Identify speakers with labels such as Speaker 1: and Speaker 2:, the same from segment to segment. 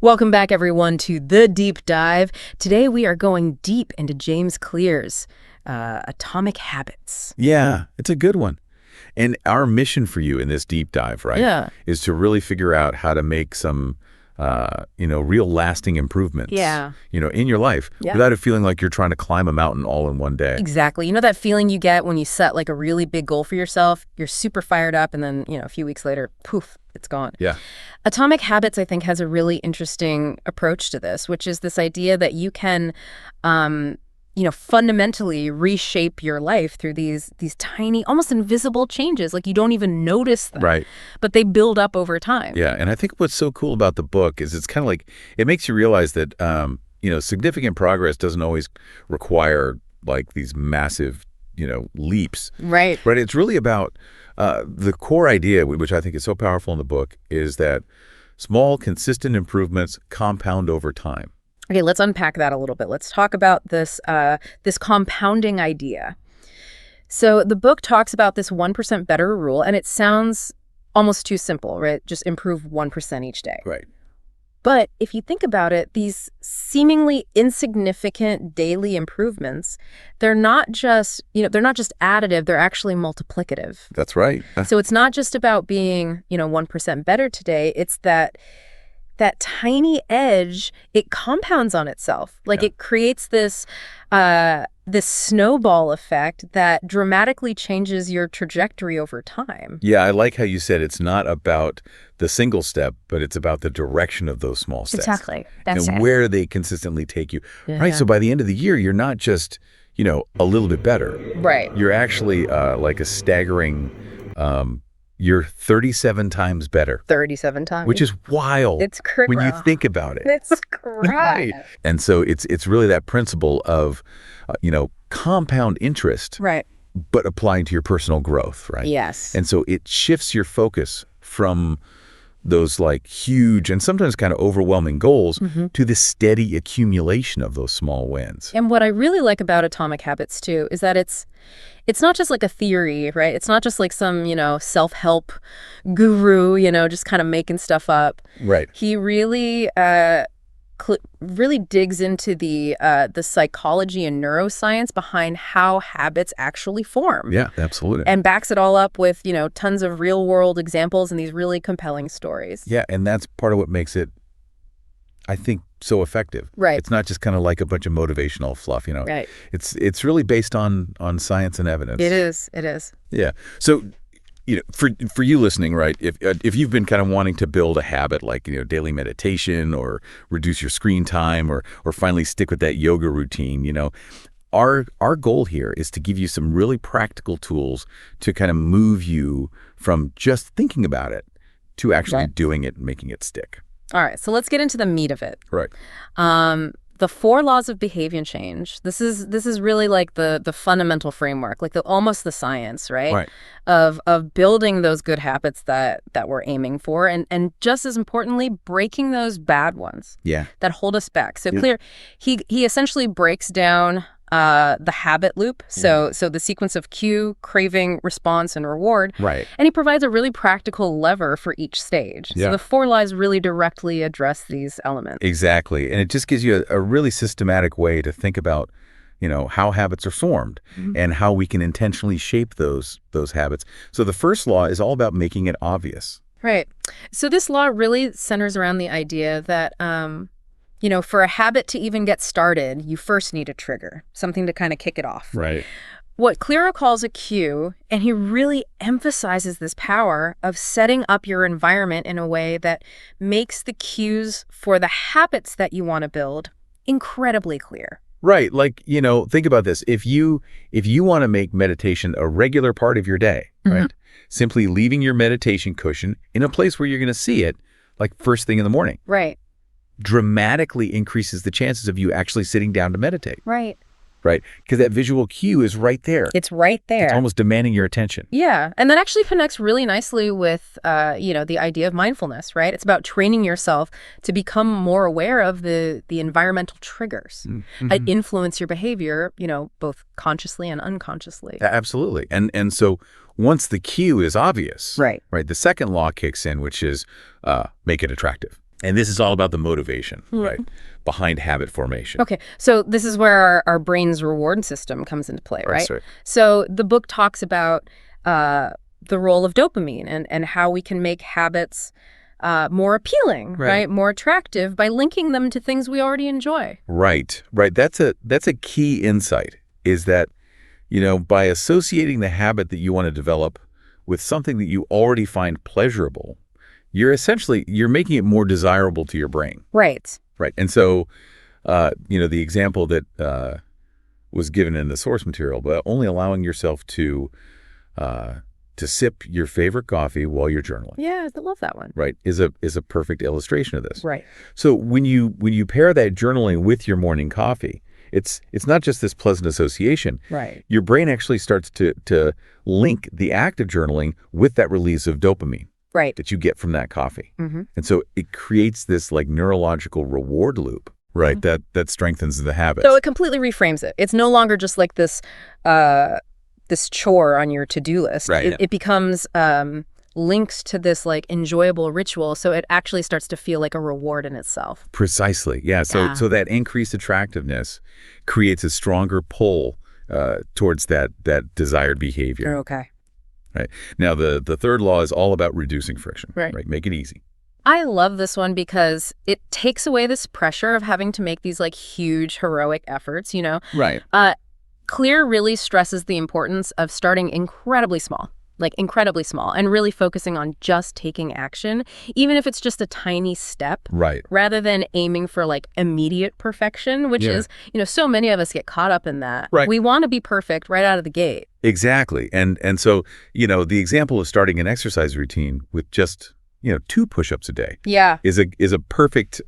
Speaker 1: Welcome back, everyone, to The Deep Dive. Today, we are going deep into James Clear's Atomic Habits.
Speaker 2: Yeah, it's a good one. And our mission for you in this deep dive, right,
Speaker 1: Yeah.
Speaker 2: is to really figure out how to make some, real lasting improvements,
Speaker 1: Yeah.
Speaker 2: in your life
Speaker 1: Yeah.
Speaker 2: without it feeling like you're trying to climb a mountain all in one day.
Speaker 1: Exactly. You know that feeling you get when you set like a really big goal for yourself? You're super fired up, and then, a few weeks later, poof, it's gone.
Speaker 2: Yeah.
Speaker 1: Atomic Habits, I think, has a really interesting approach to this, which is this idea that you can, fundamentally reshape your life through these tiny, almost invisible changes. Like you don't even notice them,
Speaker 2: Right.
Speaker 1: but they build up over time.
Speaker 2: Yeah. And I think what's so cool about the book is it's kind of like it makes you realize that, significant progress doesn't always require like these massive, leaps.
Speaker 1: Right.
Speaker 2: Right. It's really about the core idea, which I think is so powerful in the book, is that small, consistent improvements compound over time.
Speaker 1: Okay, let's unpack that a little bit. Let's talk about this compounding idea. So the book talks about this 1% better rule, and it sounds almost too simple, right? Just improve 1% each day.
Speaker 2: Right.
Speaker 1: But if you think about it, these seemingly insignificant daily improvements, they're not just additive, they're actually multiplicative.
Speaker 2: That's right.
Speaker 1: So it's not just about being, 1% better today. It's that tiny edge, it compounds on itself. Like it creates this snowball effect that dramatically changes your trajectory over time.
Speaker 2: Yeah, I like how you said it's not about the single step, but it's about the direction of those small steps.
Speaker 1: Exactly. That's
Speaker 2: and
Speaker 1: it.
Speaker 2: where they consistently take you.
Speaker 1: Yeah.
Speaker 2: Right. So by the end of the year, you're not just, a little bit better.
Speaker 1: Right.
Speaker 2: You're actually like a staggering, you're 37 times better.
Speaker 1: 37 times.
Speaker 2: Which is wild.
Speaker 1: It's crazy.
Speaker 2: when you think about it.
Speaker 1: It's crazy.
Speaker 2: And so it's really that principle of, compound interest,
Speaker 1: Right.
Speaker 2: but applying to your personal growth, right?
Speaker 1: Yes.
Speaker 2: And so it shifts your focus from those like huge and sometimes kind of overwhelming goals to the steady accumulation of those small wins.
Speaker 1: And what I really like about Atomic Habits, too, is that it's not just like a theory, right? It's not just like some, self-help guru, just kind of making stuff up.
Speaker 2: Right.
Speaker 1: He really really digs into the psychology and neuroscience behind how habits actually form.
Speaker 2: Yeah, absolutely.
Speaker 1: And backs it all up with, tons of real-world examples and these really compelling stories.
Speaker 2: Yeah, and that's part of what makes it, I think, so effective.
Speaker 1: Right.
Speaker 2: It's not just kind of like a bunch of motivational fluff,
Speaker 1: Right.
Speaker 2: It's really based on science and evidence.
Speaker 1: It is. It is.
Speaker 2: Yeah. So, for you listening, right, if you've been kind of wanting to build a habit like, daily meditation or reduce your screen time or finally stick with that yoga routine, our goal here is to give you some really practical tools to kind of move you from just thinking about it to actually doing it and making it stick.
Speaker 1: All right. So let's get into the meat of it.
Speaker 2: Right.
Speaker 1: The 4 laws of behavior change. This is really like the fundamental framework, like almost the science, right?
Speaker 2: Right.
Speaker 1: Of building those good habits that we're aiming for, and just as importantly, breaking those bad ones
Speaker 2: Yeah.
Speaker 1: that hold us back. So Clear, he essentially breaks down the habit loop. So the sequence of cue, craving, response, and reward.
Speaker 2: Right.
Speaker 1: And he provides a really practical lever for each stage.
Speaker 2: Yeah.
Speaker 1: So the 4 laws really directly address these elements.
Speaker 2: Exactly. And it just gives you a really systematic way to think about, how habits are formed and how we can intentionally shape those habits. So the first law is all about making it obvious.
Speaker 1: Right. So this law really centers around the idea that, for a habit to even get started, you first need a trigger, something to kind of kick it off.
Speaker 2: Right.
Speaker 1: What Clear calls a cue, and he really emphasizes this power of setting up your environment in a way that makes the cues for the habits that you want to build incredibly clear.
Speaker 2: Right. Like, think about this. If you want to make meditation a regular part of your day, right, simply leaving your meditation cushion in a place where you're going to see it, like first thing in the morning,
Speaker 1: Right.
Speaker 2: dramatically increases the chances of you actually sitting down to meditate.
Speaker 1: Right.
Speaker 2: Right. Because that visual cue is right there.
Speaker 1: It's right there.
Speaker 2: It's almost demanding your attention.
Speaker 1: Yeah. And that actually connects really nicely with, the idea of mindfulness, right? It's about training yourself to become more aware of the environmental triggers that influence your behavior, both consciously and unconsciously.
Speaker 2: Absolutely. And so once the cue is obvious,
Speaker 1: Right.
Speaker 2: the second law kicks in, which is make it attractive. And this is all about the motivation, right, behind habit formation.
Speaker 1: Okay, so this is where our brain's reward system comes into play, right?
Speaker 2: That's right.
Speaker 1: So the book talks about the role of dopamine and how we can make habits more appealing, right? More attractive by linking them to things we already enjoy.
Speaker 2: Right. That's a key insight, is that, by associating the habit that you want to develop with something that you already find pleasurable, you're making it more desirable to your brain.
Speaker 1: Right.
Speaker 2: Right. And so, the example that was given in the source material, but only allowing yourself to sip your favorite coffee while you're journaling.
Speaker 1: Yeah, I love that one.
Speaker 2: Right, is a perfect illustration of this.
Speaker 1: Right.
Speaker 2: So when you pair that journaling with your morning coffee, it's not just this pleasant association.
Speaker 1: Right.
Speaker 2: Your brain actually starts to link the act of journaling with that release of dopamine.
Speaker 1: Right.
Speaker 2: That you get from that coffee.
Speaker 1: Mm-hmm.
Speaker 2: And so it creates this like neurological reward loop, right?
Speaker 1: Mm-hmm.
Speaker 2: That strengthens the habit.
Speaker 1: So it completely reframes it. It's no longer just like this chore on your to-do list.
Speaker 2: Right.
Speaker 1: It becomes linked to this like enjoyable ritual, so it actually starts to feel like a reward in itself.
Speaker 2: Precisely. Yeah. So that increased attractiveness creates a stronger pull towards that desired behavior.
Speaker 1: Okay.
Speaker 2: Right. Now, the third law is all about reducing friction.
Speaker 1: Right.
Speaker 2: Make it easy.
Speaker 1: I love this one because it takes away this pressure of having to make these like huge heroic efforts,
Speaker 2: Right.
Speaker 1: Clear really stresses the importance of starting incredibly small, and really focusing on just taking action, even if it's just a tiny step.
Speaker 2: Right.
Speaker 1: Rather than aiming for like immediate perfection, which is, so many of us get caught up in that.
Speaker 2: Right.
Speaker 1: We want to be perfect right out of the gate.
Speaker 2: Exactly. And so, the example of starting an exercise routine with just, 2 push-ups a day is a perfect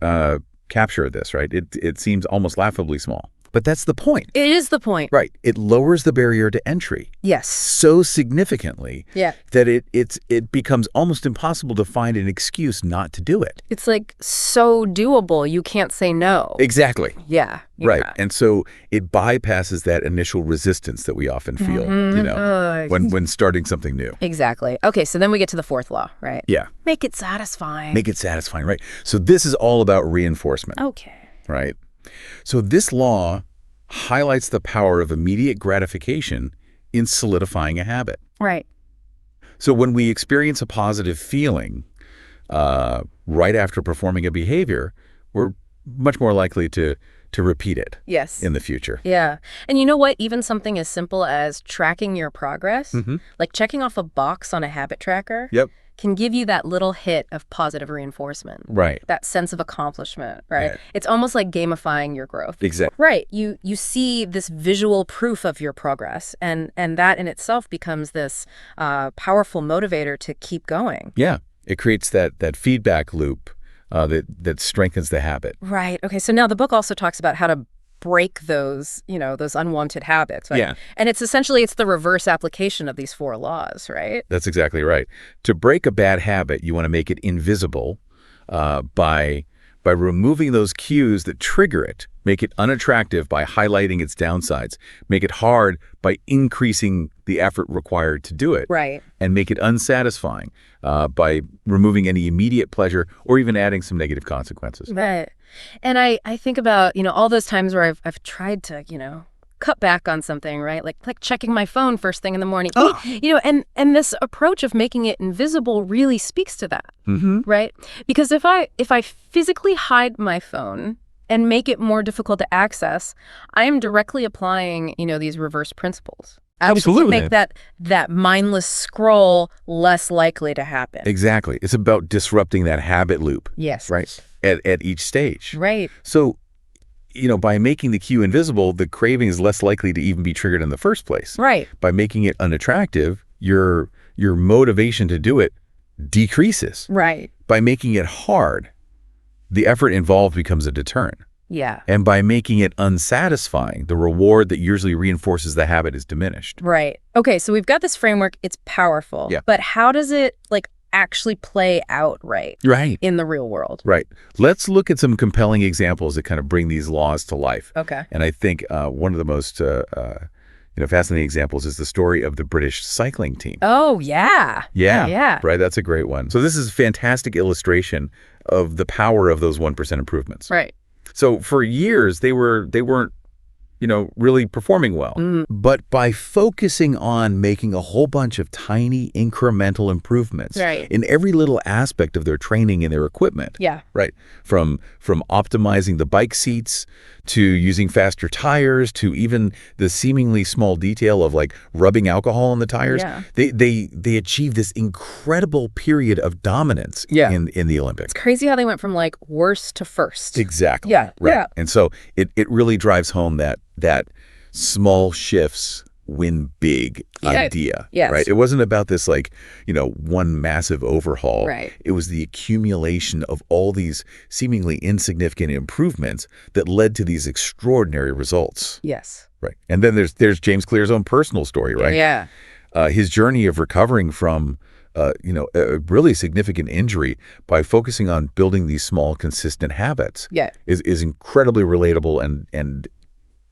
Speaker 2: capture of this, right? It seems almost laughably small. But that's the point.
Speaker 1: It is the point.
Speaker 2: Right. It lowers the barrier to entry.
Speaker 1: Yes.
Speaker 2: So significantly that it becomes almost impossible to find an excuse not to do it.
Speaker 1: It's like so doable, you can't say no.
Speaker 2: Exactly.
Speaker 1: Yeah.
Speaker 2: Right. And so it bypasses that initial resistance that we often feel, when starting something new.
Speaker 1: Exactly. Okay, so then we get to the fourth law, right?
Speaker 2: Yeah.
Speaker 1: Make it satisfying.
Speaker 2: Make it satisfying, right? So this is all about reinforcement.
Speaker 1: Okay.
Speaker 2: Right? So this law highlights the power of immediate gratification in solidifying a habit.
Speaker 1: Right.
Speaker 2: So when we experience a positive feeling right after performing a behavior, we're much more likely to repeat it in the future.
Speaker 1: Yeah. And you know what? Even something as simple as tracking your progress, like checking off a box on a habit tracker, can give you that little hit of positive reinforcement.
Speaker 2: Right.
Speaker 1: That sense of accomplishment, right? It's almost like gamifying your growth.
Speaker 2: Exactly.
Speaker 1: Right. You see this visual proof of your progress, and that in itself becomes this powerful motivator to keep going.
Speaker 2: Yeah. It creates that feedback loop that strengthens the habit.
Speaker 1: Right. Okay. So now the book also talks about how to break those unwanted habits. Right?
Speaker 2: Yeah.
Speaker 1: And it's the reverse application of these 4 laws, right?
Speaker 2: That's exactly right. To break a bad habit, you want to make it invisible by removing those cues that trigger it, make it unattractive by highlighting its downsides, make it hard by increasing the effort required to do it,
Speaker 1: right,
Speaker 2: and make it unsatisfying by removing any immediate pleasure or even adding some negative consequences.
Speaker 1: Right. And I think about, all those times where I've tried to, cut back on something, right? Like checking my phone first thing in the morning. And this approach of making it invisible really speaks to that, right? Because if I physically hide my phone and make it more difficult to access, I am directly applying, these reverse principles.
Speaker 2: Absolutely.
Speaker 1: To make that mindless scroll less likely to happen.
Speaker 2: Exactly. It's about disrupting that habit loop.
Speaker 1: Yes.
Speaker 2: Right. At each stage.
Speaker 1: Right.
Speaker 2: So, by making the cue invisible, the craving is less likely to even be triggered in the first place.
Speaker 1: Right.
Speaker 2: By making it unattractive, your motivation to do it decreases.
Speaker 1: Right.
Speaker 2: By making it hard, the effort involved becomes a deterrent.
Speaker 1: Yeah.
Speaker 2: And by making it unsatisfying, the reward that usually reinforces the habit is diminished.
Speaker 1: Right. Okay, so we've got this framework. It's powerful.
Speaker 2: Yeah.
Speaker 1: But how does it actually play out right in the real world?
Speaker 2: Right. Let's look at some compelling examples that kind of bring these laws to life.
Speaker 1: Okay.
Speaker 2: And I think one of the most fascinating examples is the story of the British cycling team.
Speaker 1: Oh, yeah. Yeah.
Speaker 2: Right. That's a great one. So this is a fantastic illustration of the power of those 1% improvements.
Speaker 1: Right.
Speaker 2: So for years, they weren't really performing well. But by focusing on making a whole bunch of tiny incremental improvements in every little aspect of their training and their equipment.
Speaker 1: Yeah.
Speaker 2: Right. From optimizing the bike seats to using faster tires to even the seemingly small detail of like rubbing alcohol on the tires.
Speaker 1: Yeah.
Speaker 2: They achieved this incredible period of dominance in the Olympics.
Speaker 1: It's crazy how they went from like worst to first.
Speaker 2: Exactly.
Speaker 1: Yeah.
Speaker 2: Right.
Speaker 1: Yeah.
Speaker 2: And so it really drives home that small shifts win big idea.
Speaker 1: Yes.
Speaker 2: Right. It wasn't about this one massive overhaul.
Speaker 1: Right.
Speaker 2: It was the accumulation of all these seemingly insignificant improvements that led to these extraordinary results.
Speaker 1: Yes.
Speaker 2: Right. And then there's James Clear's own personal story, right?
Speaker 1: Yeah.
Speaker 2: His journey of recovering from a really significant injury by focusing on building these small, consistent habits is incredibly relatable and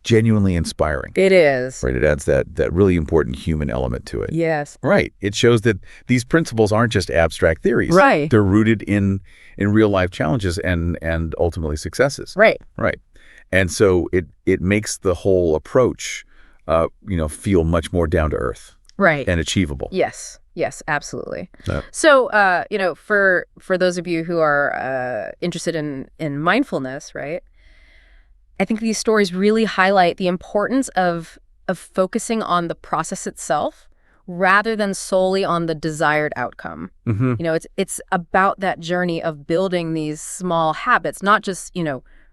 Speaker 2: genuinely inspiring.
Speaker 1: It is.
Speaker 2: Right. It adds that really important human element to it.
Speaker 1: Yes.
Speaker 2: Right. It shows that these principles aren't just abstract theories.
Speaker 1: Right.
Speaker 2: They're rooted in real life challenges and ultimately successes.
Speaker 1: Right.
Speaker 2: Right. And so it makes the whole approach feel much more down to earth.
Speaker 1: Right.
Speaker 2: And achievable.
Speaker 1: Yes. Yes, absolutely. So, for those of you who are interested in mindfulness, right? I think these stories really highlight the importance of focusing on the process itself rather than solely on the desired outcome.
Speaker 2: Mm-hmm.
Speaker 1: It's about that journey of building these small habits, not just,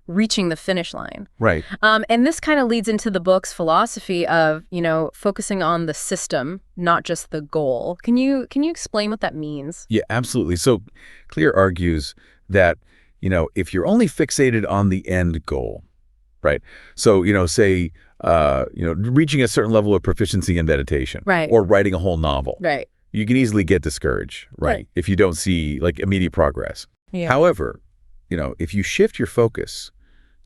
Speaker 1: reaching the finish line.
Speaker 2: Right.
Speaker 1: And this kind of leads into the book's philosophy of, focusing on the system, not just the goal. Can you explain what that means?
Speaker 2: Yeah, absolutely. So Clear argues that, if you're only fixated on the end goal, right? So, say, reaching a certain level of proficiency in meditation,
Speaker 1: right,
Speaker 2: or writing a whole novel,
Speaker 1: right,
Speaker 2: you can easily get discouraged, right? If you don't see immediate progress.
Speaker 1: Yeah.
Speaker 2: However, if you shift your focus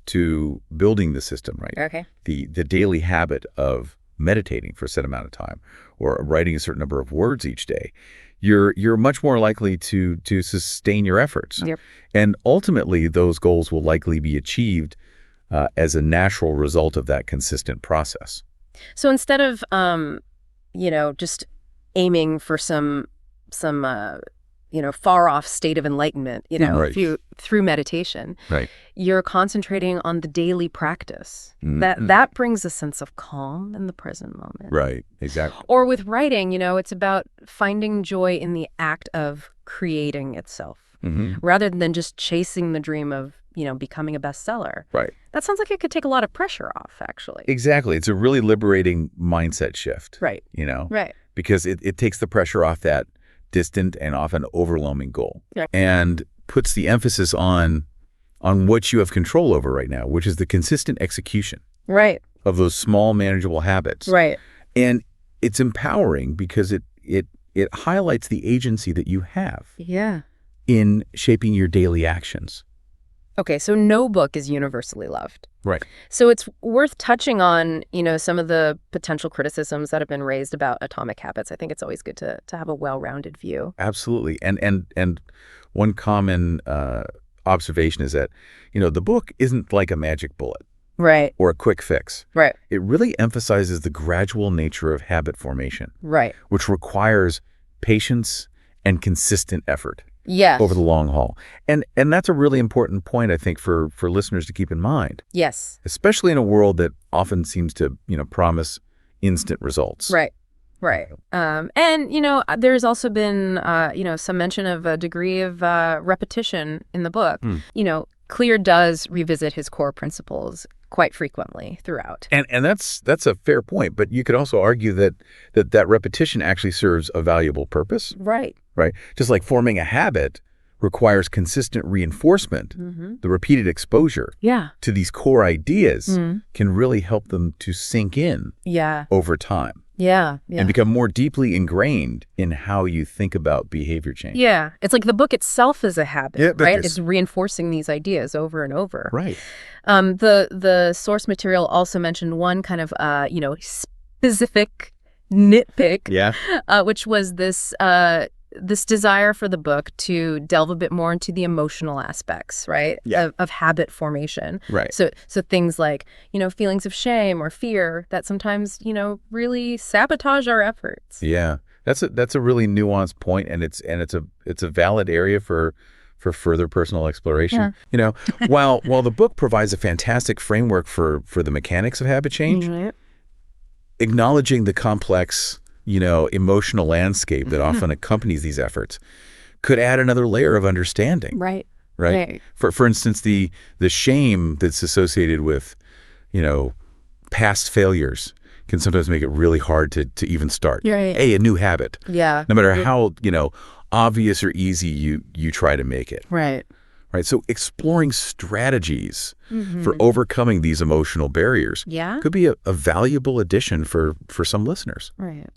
Speaker 2: to building the system, right?
Speaker 1: Okay.
Speaker 2: The daily habit of meditating for a set amount of time or writing a certain number of words each day, you're much more likely to sustain your efforts.
Speaker 1: Yep.
Speaker 2: And ultimately, those goals will likely be achieved as a natural result of that consistent process.
Speaker 1: So instead of, just aiming for some far off state of enlightenment,
Speaker 2: right,
Speaker 1: through meditation,
Speaker 2: right,
Speaker 1: you're concentrating on the daily practice.
Speaker 2: Mm-hmm.
Speaker 1: That brings a sense of calm in the present moment.
Speaker 2: Right, exactly.
Speaker 1: Or with writing, it's about finding joy in the act of creating itself, rather than just chasing the dream of, becoming a bestseller.
Speaker 2: Right.
Speaker 1: That sounds like it could take a lot of pressure off, actually.
Speaker 2: Exactly. It's a really liberating mindset shift.
Speaker 1: Right. Right.
Speaker 2: Because it takes the pressure off that distant and often overwhelming goal, and puts the emphasis on what you have control over right now, which is the consistent execution of those small manageable habits.
Speaker 1: Right.
Speaker 2: And it's empowering because it highlights the agency that you have in shaping your daily actions.
Speaker 1: Okay, so no book is universally loved.
Speaker 2: Right.
Speaker 1: So it's worth touching on, some of the potential criticisms that have been raised about Atomic Habits. I think it's always good to have a well-rounded view.
Speaker 2: Absolutely. And one common observation is that, the book isn't like a magic bullet.
Speaker 1: Right.
Speaker 2: Or a quick fix.
Speaker 1: Right.
Speaker 2: It really emphasizes the gradual nature of habit formation.
Speaker 1: Right.
Speaker 2: Which requires patience and consistent effort.
Speaker 1: Yes.
Speaker 2: Over the long haul. And that's a really important point, I think, for listeners to keep in mind.
Speaker 1: Yes.
Speaker 2: Especially in a world that often seems to, promise instant results.
Speaker 1: Right. Right. And, there's also been, some mention of a degree of repetition in the book. Clear does revisit his core principles quite frequently throughout.
Speaker 2: And that's a fair point, but you could also argue that repetition actually serves a valuable purpose.
Speaker 1: Right.
Speaker 2: Right? Just like forming a habit requires consistent reinforcement, the repeated exposure to these core ideas can really help them to sink in over time.
Speaker 1: Yeah.
Speaker 2: And become more deeply ingrained in how you think about behavior change.
Speaker 1: Yeah. It's like the book itself is a habit, right? It's reinforcing these ideas over and over.
Speaker 2: Right.
Speaker 1: The source material also mentioned one kind of, specific nitpick,
Speaker 2: Yeah.
Speaker 1: Which was this desire for the book to delve a bit more into the emotional aspects, right, of habit formation.
Speaker 2: Right.
Speaker 1: So things like, feelings of shame or fear that sometimes, really sabotage our efforts.
Speaker 2: Yeah. That's a really nuanced point, and it's a valid area for further personal exploration. While the book provides a fantastic framework for the mechanics of habit change,
Speaker 1: Right.
Speaker 2: acknowledging the complex, emotional landscape that often accompanies these efforts could add another layer of understanding.
Speaker 1: Right.
Speaker 2: Right. For instance, the shame that's associated with, past failures can sometimes make it really hard to even start.
Speaker 1: Right.
Speaker 2: A new habit.
Speaker 1: Yeah.
Speaker 2: No matter how, obvious or easy you try to make it.
Speaker 1: Right.
Speaker 2: Right. So exploring strategies for overcoming these emotional barriers could be a valuable addition for some listeners.
Speaker 1: Right.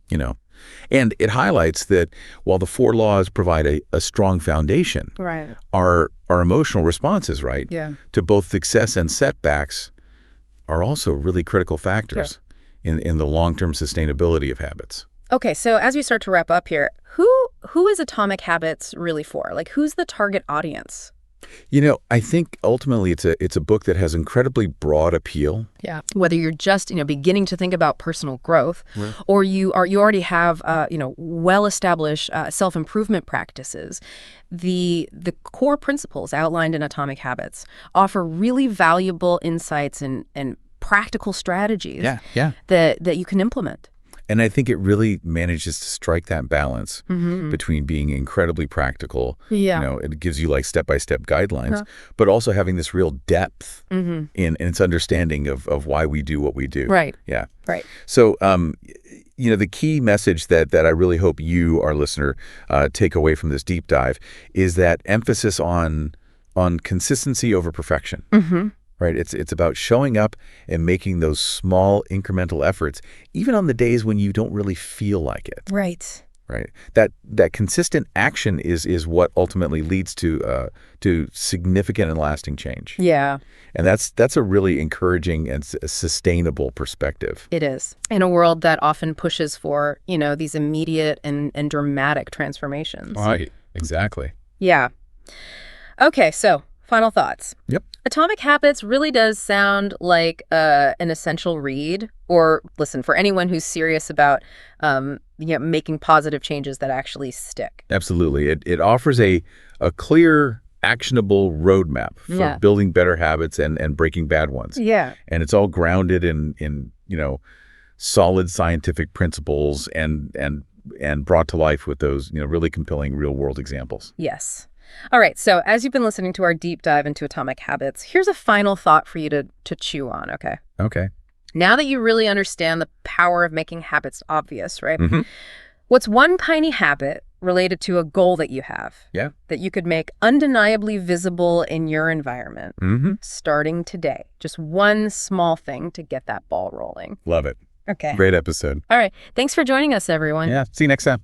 Speaker 2: And it highlights that while the 4 laws provide a strong foundation,
Speaker 1: Right.
Speaker 2: our emotional responses, right,
Speaker 1: Yeah.
Speaker 2: to both success and setbacks are also really critical factors in the long-term sustainability of habits.
Speaker 1: Okay, so as we start to wrap up here, who is Atomic Habits really for? Like, who's the target audience?
Speaker 2: I think ultimately it's a book that has incredibly broad appeal.
Speaker 1: Yeah. Whether you're just, beginning to think about personal growth, or you already have, well-established self-improvement practices, the core principles outlined in Atomic Habits offer really valuable insights and practical strategies that you can implement.
Speaker 2: And I think it really manages to strike that balance between being incredibly practical.
Speaker 1: Yeah.
Speaker 2: It gives you like step-by-step guidelines, but also having this real depth in its understanding of why we do what we do.
Speaker 1: Right.
Speaker 2: Yeah.
Speaker 1: Right.
Speaker 2: So, the key message that I really hope you, our listener, take away from this deep dive is that emphasis on consistency over perfection. Right. It's about showing up and making those small incremental efforts, even on the days when you don't really feel like it.
Speaker 1: Right.
Speaker 2: Right. That consistent action is what ultimately leads to significant and lasting change.
Speaker 1: Yeah.
Speaker 2: And that's a really encouraging and sustainable perspective.
Speaker 1: It is. In a world that often pushes for, these immediate and dramatic transformations.
Speaker 2: Right. Exactly.
Speaker 1: Yeah. Okay, so final thoughts.
Speaker 2: Yep.
Speaker 1: Atomic Habits really does sound like an essential read, or listen, for anyone who's serious about making positive changes that actually stick.
Speaker 2: Absolutely. It offers a clear, actionable roadmap for building better habits and breaking bad ones.
Speaker 1: Yeah.
Speaker 2: And it's all grounded in solid scientific principles and brought to life with those really compelling real world examples.
Speaker 1: Yes. All right, so as you've been listening to our deep dive into Atomic Habits, here's a final thought for you to chew on, okay?
Speaker 2: Okay.
Speaker 1: Now that you really understand the power of making habits obvious, right? What's one tiny habit related to a goal that you have that you could make undeniably visible in your environment starting today? Just one small thing to get that ball rolling.
Speaker 2: Love it.
Speaker 1: Okay.
Speaker 2: Great episode.
Speaker 1: All right. Thanks for joining us, everyone.
Speaker 2: Yeah. See you next time.